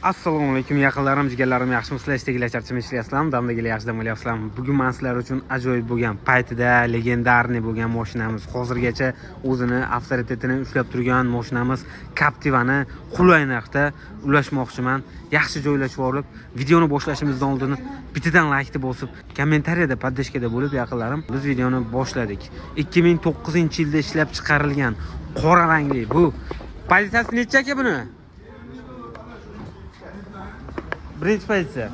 Assalomu alaykum yaqinlarim, jigarlarim, yaxshimisizlar? Ishdagilar charchab ishlayapsizlarmi? Damdagilar yaxshi dam olyapsizlarmi? Bugun men sizlar uchun ajoyib bo'lgan, paytida legendarniy bo'lgan mashinamiz, hozirgacha o'zini avtoritetini ushlab turgan mashinamiz Captiva'ni qulay narxda ulashmoqchiman. Yaxshi joylashib olib, videoni boshlashimizdan oldin bittadan like bosib, kommentariyada podдержкада bo'lib yaqinlarim, biz videoni boshladik. 2009-yilda ishlab chiqarilgan qora rangli bu pozitsiyasi necha aka buni? Birinchi pozitsiya.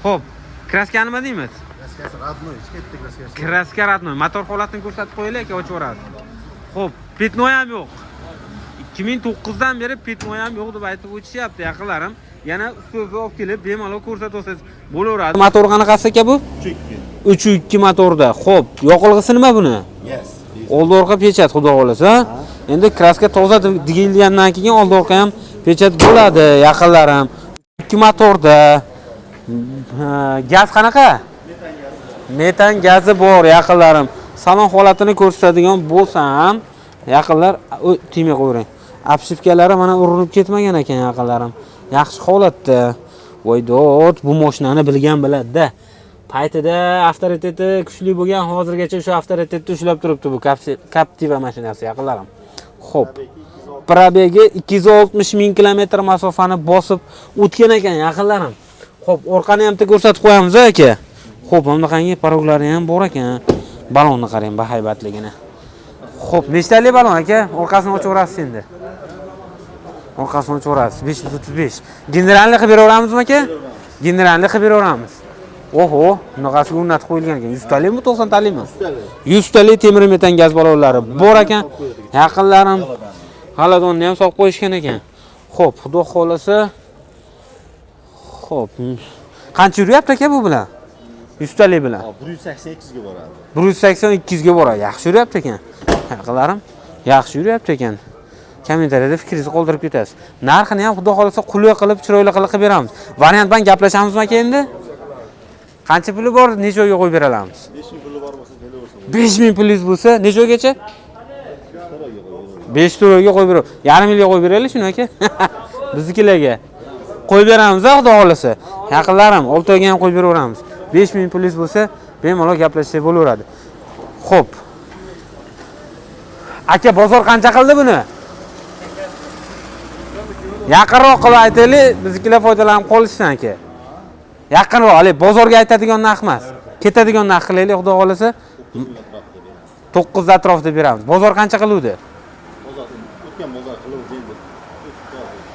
Xo'p, kraska nima deymiz? Kraskasi родной, katta kraskasi. Kraska родной. Motor holatini ko'rsatib qo'yaylik aka, ochib o'rasiz. Xo'p, petnoy ham yo'q. 2009 dan beri petnoy ham yo'q deb aytib o'tishyapti yaqinlarim. Yana ustozga olib kelib, bemalol ko'rsatasiz bo'laveradi. Motor qanaqasi aka bu? 3.2 motorda. Xo'p, yoqilg'isi nima buni? Yes. Oldi orqa pechat, xudo xolasa. Endi kraska toza digilgandan keyin oldi orqa ham pechat bo'ladi yaqinlarim. 2 motorda. Gaz qanaqa? Metan gazi bor yaqinlarim. Salon holatini ko'rsatadigan bo'lsam, yaqinlar timga qo'ying. Apshipkalari mana urinib ketmagan ekan yaqinlarim. Yaxshi holatda. Voydot, bu mashinani bilgan biladi-da. Paytida avtoriteti kuchli bo'lgan, hozirgacha shu avtoritetni ushlab turibdi bu Captiva mashinasi yaqinlarim. Xo'p. Probegi 260 ming kilometr masofani bosib o'tgan ekan yaqinlarim. Xo'p, orqani ham ko'rsatib qo'yamiz aka. Xo'p, bunaqangi paroglari ham bor ekan. Balonni qarang, bahaybatligini. Xo'p, nechtalik balon aka? Orqasini ochib o'rasiz endi. Orqasini ochib o'rasiz. 535. Generalni qilib beraveramizmi aka? Generalni qilib beraveramiz. Oho, bunaqasiga o'rnatib qo'yilgan ekan. 100 talikmi, 90 talikmi? 100 talik temir metan gaz balonlari bor ekan. Yaqinlarim G'aladonni ham solib qo'yishgan ekan. Xo'p, xudo xolasa. Xo'p. Qancha yuryapti aka bu bilan? 100 talik bilan. 182 ga boradi. 182 ga boradi. Yaxshi yuryapti ekan. Yaqinlarim, yaxshi yuryapti ekan. Kommentariyada fikringizni qoldirib ketasiz. Narxini ham xudo xolasa qulay qilib, chiroyli qilib beramiz. Variant bilan gaplashamizmi aka endi? Qancha puli bor, necha oyga qo'yib beramiz? 5000 puli bor bo'lsa, to'layversin. 5000 pulingiz bo'lsa, necha oygacha? 5 oyga qo'yib beramiz. Yarim yilga qo'yib beraylik shuni aka. Biznikilarga qo'yib beramiz, xudo xolasa. Yaqinlarim 6 oyga ham qo'yib beraveramiz. 5000 pulingiz bo'lsa, bemalol gaplashsak bo'laveradi. Xo'p. Aka, bozor qancha qildi buni? Yaqinroq qilib aytaylik, biznikilar foydalanib qolishsin aka. Yaqinroq, hali bozorga aytadigan narx emas. Ketadigan narx qilaylik, xudo xolasa. 9 atrofida beramiz. Bozor qancha qiluvdi? O'tgan bozor qiluvdi endi.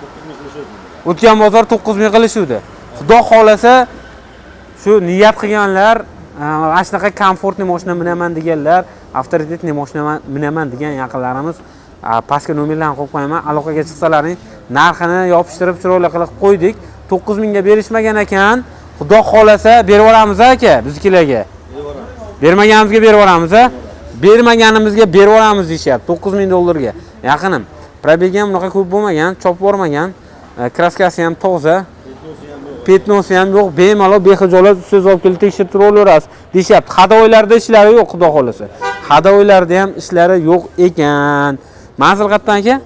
9000 qilishdi. O'tgan bozor 9000 qilishuvdi. Xudo xolasa shu niyat qilganlar, mana shunaqa komfortli mashina minaman deganlar, avtoritetli mashina minaman degan yaqinlarimiz pastga nomerlarni qo'yib qo'yaman. Aloqaga chiqsalaring, narxini yopishtirib chiroyli qilib qo'ydik. 9000 ga berishmagan ekan. Xudo xolasa berib yuboramiz aka biznikilarga. Bermaganimizga berib yuboramiz a? Bermaganimizga berib yuboramiz deyapti. 9000 dollarga. Yaqinim. Probegi ham unaqa ko'p bo'lmagan, chopib bormagan. Kraskasi ham toza. Petnosi ham yo'q. Bemalol bexijolat siz olib kelib tekshirib turaverasiz deyapti. Hadoylarda ishlari yo'q, xudo xolasa. Hadoylarda ham ishlari yo'q ekan. Manzil qayerdan aka?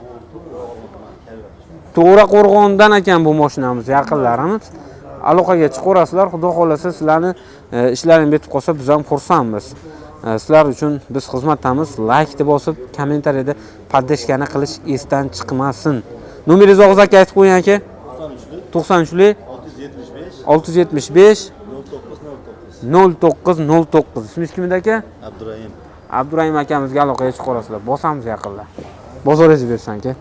To'g'ri Qo'rg'ondan ekan bu mashinamiz, yaqinlarimiz. Aloqaga chiqaverasizlar, xudo xolasa sizlarni ishlaring bitib qolsa, biz ham xursandmiz. Sizlar uchun biz xizmatdamiz. Like deb bosib, kommentariyada podдержканы qilish esdan chiqmasin. Nomeringizni og'iz aka aytib qo'ying aka. 93 675 0909. Ismingiz kim edi aka? Abdurahim. Abdurahim akamizga aloqaga chiqaverasizlar. Bosamiz yaqinlar. Bozoringizni bersin aka.